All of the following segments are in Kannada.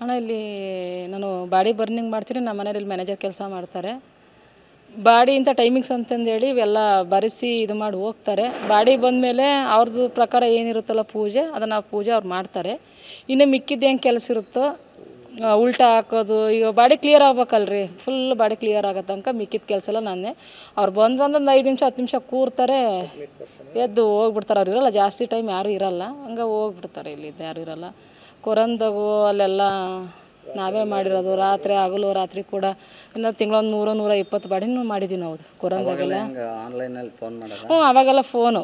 ಅಣ್ಣ ಇಲ್ಲಿ ನಾನು ಬಾಡಿ ಬರ್ನಿಂಗ್ ಮಾಡ್ತೀನಿ. ನಮ್ಮ ಮನೇಲಿ ಮ್ಯಾನೇಜರ್ ಕೆಲಸ ಮಾಡ್ತಾರೆ. ಬಾಡಿ ಇಂಥ ಟೈಮಿಂಗ್ಸ್ ಅಂತಂದೇಳಿ ಇವೆಲ್ಲ ಬರೆಸಿ ಇದು ಮಾಡಿ ಹೋಗ್ತಾರೆ. ಬಾಡಿ ಬಂದಮೇಲೆ ಅವ್ರದ್ದು ಪ್ರಕಾರ ಏನಿರುತ್ತಲ್ಲ ಪೂಜೆ, ಅದನ್ನು ಪೂಜೆ ಅವ್ರು ಮಾಡ್ತಾರೆ. ಇನ್ನು ಮಿಕ್ಕಿದ್ದು ಹೆಂಗೆ ಕೆಲಸ ಇರುತ್ತೋ ಉಲ್ಟಾ ಹಾಕೋದು, ಈಗ ಬಾಡಿ ಕ್ಲಿಯರ್ ಆಗ್ಬೇಕಲ್ರಿ, ಫುಲ್ ಬಾಡಿ ಕ್ಲಿಯರ್ ಆಗೋ ತನಕ ಮಿಕ್ಕಿದ ಕೆಲಸ ಎಲ್ಲ ನಾನೇ. ಅವ್ರು ಬಂದು ಒಂದು 5 ನಿಮಿಷ 10 ನಿಮಿಷ ಕೂರ್ತಾರೆ, ಎದ್ದು ಹೋಗ್ಬಿಡ್ತಾರೆ. ಅವ್ರು ಇರೋಲ್ಲ ಜಾಸ್ತಿ ಟೈಮ್, ಯಾರೂ ಇರೋಲ್ಲ, ಹಂಗೆ ಹೋಗ್ಬಿಡ್ತಾರೆ. ಇಲ್ಲಿದ್ದು ಯಾರೂ ಇರೋಲ್ಲ. ಕೊರಂದಗು ಅಲ್ಲೆಲ್ಲ ನಾವೇ ಮಾಡಿರೋದು. ರಾತ್ರಿ ಹಗಲು ರಾತ್ರಿ ಕೂಡ ಇನ್ನು ತಿಂಗಳೊಂದು 100-120 ಬಾಡಿನೂ ಮಾಡಿದ್ದೀವಿ ನಾವು ಕೊರಂದಾಗೆಲ್ಲ. ಹ್ಞೂ, ಅವಾಗೆಲ್ಲ ಫೋನು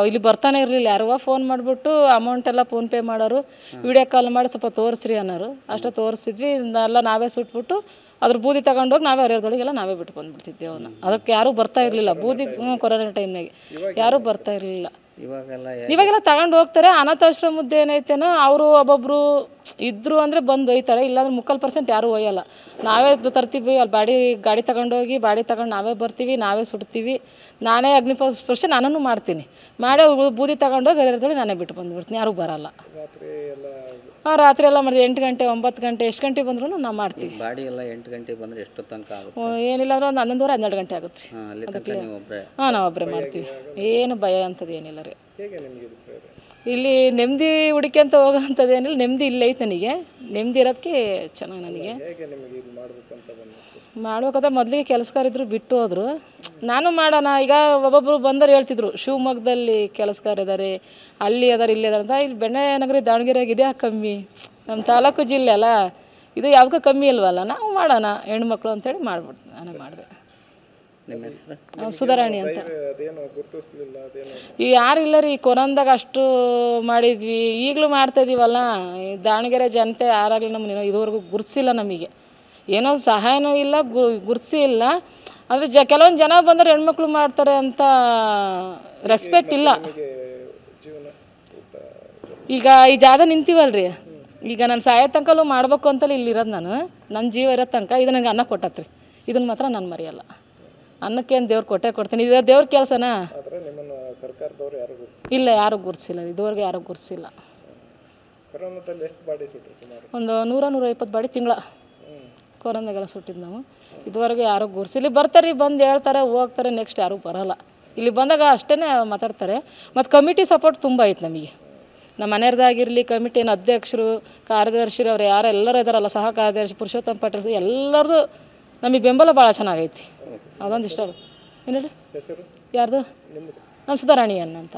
ಇಲ್ಲಿ ಬರ್ತಾನೆ ಇರಲಿಲ್ಲ. ಯಾರುವ ಫೋನ್ ಮಾಡಿಬಿಟ್ಟು ಅಮೌಂಟೆಲ್ಲ ಫೋನ್ಪೇ ಮಾಡೋರು, ವಿಡಿಯೋ ಕಾಲ್ ಮಾಡಿ ಸ್ವಲ್ಪ ತೋರಿಸ್ರಿ ಅನ್ನೋರು. ಅಷ್ಟೇ ತೋರಿಸಿದ್ವಿ. ಎಲ್ಲ ನಾವೇ ಸುಟ್ಬಿಟ್ಟು ಅದ್ರ ಬೂದಿ ತಗೊಂಡೋಗಿ ನಾವೇ ಅರಿಯೋದ್ರೊಳಗೆಲ್ಲ ನಾವೇ ಬಿಟ್ಟು ಬಂದುಬಿಡ್ತಿದ್ವಿ ಅವನ್ನ. ಅದಕ್ಕೆ ಯಾರೂ ಬರ್ತಾ ಇರಲಿಲ್ಲ ಬೂದಿ. ಕೊರೋನಾ ಟೈಮ್ನಾಗೆ ಯಾರೂ ಬರ್ತಾ ಇರಲಿಲ್ಲ. ಇವಾಗೆಲ್ಲ ತಗೊಂಡು ಹೋಗ್ತಾರೆ. ಅನಾಥಾಶ್ರಮದ್ದು ಏನೈತೇನೋ ಅವರು ಒಬ್ಬೊಬ್ಬರು ಇದ್ದರು ಅಂದರೆ ಬಂದು ಒಯ್ತಾರೆ, ಇಲ್ಲಾಂದ್ರೆ 3% ಯಾರೂ ಒಯ್ಯಲ್ಲ. ನಾವೇ ತರ್ತೀವಿ. ಅಲ್ಲಿ ಗಾಡಿ ತಗೊಂಡೋಗಿ ಬಾಡಿ ತಗೊಂಡು ನಾವೇ ಬರ್ತೀವಿ, ನಾವೇ ಸುಡ್ತೀವಿ. ನಾನೇ ಅಗ್ನಿಸ್ಪರ್ಶ ನಾನೂ ಮಾಡ್ತೀನಿ. ಮಾಡಿ ಬೂದಿ ತಗೊಂಡೋಗಿ ಅರಿಯೋದ್ರೊಳಗೆ ನಾನೇ ಬಿಟ್ಟು ಬಂದುಬಿಡ್ತೀನಿ, ಯಾರೂ ಬರೋಲ್ಲ. ಹಾಂ, ರಾತ್ರಿ ಎಲ್ಲ ಮಾಡಿದ್ವಿ. 8 ಗಂಟೆ 9 ಗಂಟೆ ಎಷ್ಟು ಗಂಟೆ ಬಂದ್ರೂ ನಾವು ಮಾಡ್ತೀವಿ. ಬಾಡಿ ಎಲ್ಲ 8 ಗಂಟೆಗೆ ಬಂದರೆ ಎಷ್ಟು ತನಕ ಆಗುತ್ತೆ? ಏನಿಲ್ಲ ಅಂದ್ರೆ ಒಂದು 11-12 ಗಂಟೆ ಆಗುತ್ತೆ ರೀ. ಹಾಂ, ನಾವು ಒಬ್ಬರೇ ಮಾಡ್ತೀವಿ. ಏನು ಭಯ ಅಂಥದ್ದು ಏನಿಲ್ಲ ರೀ. ಇಲ್ಲಿ ನೆಮ್ಮದಿ ಹುಡುಕ್ಯಂತ ಹೋಗೋಂಥದ್ದು ಏನಿಲ್ಲ. ನೆಮ್ಮದಿ ಇಲ್ಲೇ ಐತೆ ನನಗೆ. ನೆಮ್ಮದಿ ಇರೋದಕ್ಕೆ ಚೆನ್ನಾಗಿ ನನಗೆ ಮಾಡ್ಬೇಕಂತ. ಮೊದಲಿಗೆ ಕೆಲಸಗಾರಿದ್ರು ಬಿಟ್ಟು ಹೋದರು. ನಾನು ಮಾಡೋಣ ಈಗ. ಒಬ್ಬೊಬ್ಬರು ಬಂದರು ಹೇಳ್ತಿದ್ರು, ಶಿವಮೊಗ್ಗದಲ್ಲಿ ಕೆಲಸಗಾರ ಇದ್ದಾರೆ, ಅಲ್ಲಿ ಅದಾರೆ, ಇಲ್ಲಿ ಅದಾರೆ ಅಂತ. ಇಲ್ಲಿ ಬೆಣ್ಣೆನಗರಿ ದಾವಣಗೆರೆಯಾಗಿದೆ ಕಮ್ಮಿ, ನಮ್ಮ ತಾಲೂಕು ಜಿಲ್ಲೆ ಅಲ್ಲ, ಇದು ಯಾವುದಕ್ಕೂ ಕಮ್ಮಿ ಇಲ್ವಲ್ಲ, ನಾವು ಮಾಡೋಣ ಹೆಣ್ಮಕ್ಳು ಅಂತೇಳಿ ಮಾಡ್ಬಿಡ್ತು. ನಾನೇ ಮಾಡಿದೆ. ಸುಧಾರಾಣಿ ಅಂತ. ಈಗ ಯಾರು ಇಲ್ಲ ರೀ. ಕೊರೋನಾದಾಗ ಅಷ್ಟು ಮಾಡಿದ್ವಿ, ಈಗಲೂ ಮಾಡ್ತಾಯಿದ್ದೀವಲ್ಲ. ದಾವಣಗೆರೆ ಜನತೆ ಯಾರಾಗಲಿ ನಮ್ಮನ್ನ ಇದುವರೆಗೂ ಗುರ್ಸಿಲ್ಲ. ನಮಗೆ ಏನೋ ಸಹಾಯನೂ ಇಲ್ಲ, ಗುರ್ಸಿ ಇಲ್ಲ. ಆದರೆ ಕೆಲವೊಂದು ಜನ ಬಂದರೆ ಹೆಣ್ಮಕ್ಳು ಮಾಡ್ತಾರೆ ಅಂತ ರೆಸ್ಪೆಕ್ಟ್ ಇಲ್ಲ. ಈಗ ಈ ಜಾಗ ನಿಂತೀವಲ್ರಿ, ಈಗ ನಾನು ಸಾಯೋ ತನಕಲ್ಲೂ ಮಾಡಬೇಕು ಅಂತಲೇ ಇಲ್ಲಿರೋದು. ನನ್ನ ಜೀವ ಇರೋ ತನಕ ಇದು ನನಗೆ ಅನ್ನ ಕೊಟ್ಟತ್ರಿ. ಇದನ್ನು ಮಾತ್ರ ನಾನು ಮರೆಯಲ್ಲ. ಅನ್ನಕ್ಕೇನು ದೇವ್ರು ಕೊಡ್ತೀನಿ. ಇದು ದೇವ್ರ ಕೆಲಸನಾ? ಇಲ್ಲ, ಯಾರೂ ಗುರ್ಸಿಲ್ಲ. ಇದುವರೆಗೂ ಯಾರೂ ಗುರ್ಸಿಲ್ಲ. ಒಂದು 100-120 ಬಾಡಿ ತಿಂಗಳ ಕೊರೋನಾಗೆಲ್ಲ ಸುಟ್ಟಿದ್ದು ನಾವು. ಇದುವರೆಗೂ ಯಾರೂ ಗುರ್ಸಿಲ್ಲ. ಬರ್ತಾರೆ, ಬಂದು ಹೇಳ್ತಾರೆ, ಹೋಗ್ತಾರೆ. ನೆಕ್ಸ್ಟ್ ಯಾರೂ ಬರೋಲ್ಲ. ಇಲ್ಲಿ ಬಂದಾಗ ಅಷ್ಟೇ ಮಾತಾಡ್ತಾರೆ. ಮತ್ತು ಕಮಿಟಿ ಸಪೋರ್ಟ್ ತುಂಬ ಐತೆ ನಮಗೆ. ನಮ್ಮ ಮನೆಯವ್ರದ್ದಾಗಿರಲಿ, ಕಮಿಟಿನ ಅಧ್ಯಕ್ಷರು, ಕಾರ್ಯದರ್ಶಿರು, ಅವ್ರು ಎಲ್ಲರೂ ಇದ್ದಾರಲ್ಲ, ಸಹ ಕಾರ್ಯದರ್ಶಿ ಪುರುಷೋತ್ತಮ ಪಾಟೀಲ್, ಎಲ್ಲರದು ನಮಗೆ ಬೆಂಬಲ ಭಾಳ ಚೆನ್ನಾಗೈತಿ. ಅದೊಂದು ಇಷ್ಟ. ಏನು ಹೇಳಿ? ಯಾರ್ದು? ನಮ್ಮ ಸುಧಾರಾಣಿ ಅಂತ.